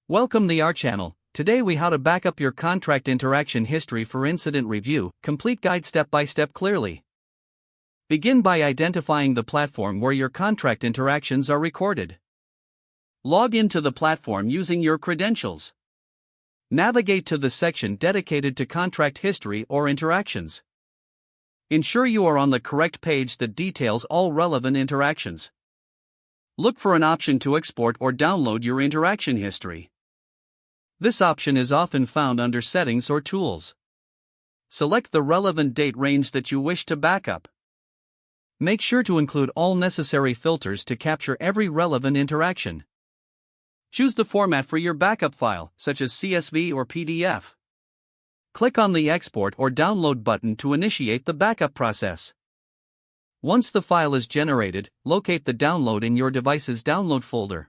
Welcome to our channel. Today we how to back up your contract interaction history for incident review, complete guide step by step clearly. Begin by identifying the platform where your contract interactions are recorded. Log into the platform using your credentials. Navigate to the section dedicated to contract history or interactions. Ensure you are on the correct page that details all relevant interactions. Look for an option to export or download your interaction history. This option is often found under Settings or Tools. Select the relevant date range that you wish to backup. Make sure to include all necessary filters to capture every relevant interaction. Choose the format for your backup file, such as CSV or PDF. Click on the Export or Download button to initiate the backup process. Once the file is generated, locate the download in your device's download folder.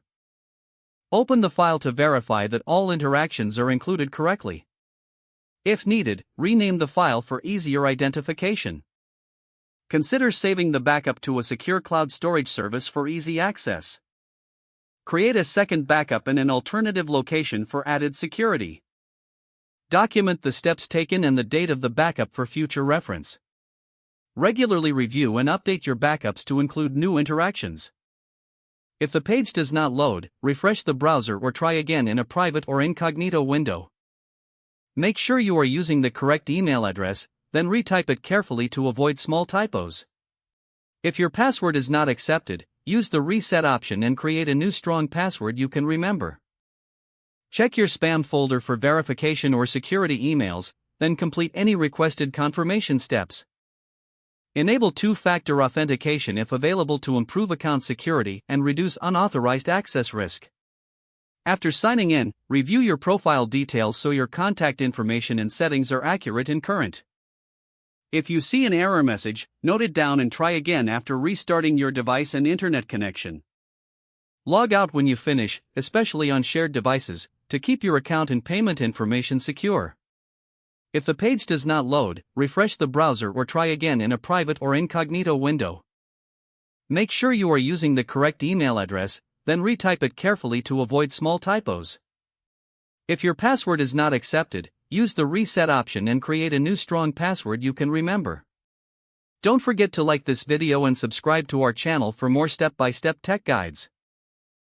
Open the file to verify that all interactions are included correctly. If needed, rename the file for easier identification. Consider saving the backup to a secure cloud storage service for easy access. Create a second backup in an alternative location for added security. Document the steps taken and the date of the backup for future reference. Regularly review and update your backups to include new interactions. If the page does not load, refresh the browser or try again in a private or incognito window. Make sure you are using the correct email address, then retype it carefully to avoid small typos. If your password is not accepted, use the reset option and create a new strong password you can remember. Check your spam folder for verification or security emails, then complete any requested confirmation steps. Enable two-factor authentication if available to improve account security and reduce unauthorized access risk. After signing in, review your profile details so your contact information and settings are accurate and current. If you see an error message, note it down and try again after restarting your device and internet connection. Log out when you finish, especially on shared devices, to keep your account and payment information secure. If the page does not load, refresh the browser or try again in a private or incognito window. Make sure you are using the correct email address, then retype it carefully to avoid small typos. If your password is not accepted, use the reset option and create a new strong password you can remember. Don't forget to like this video and subscribe to our channel for more step-by-step tech guides.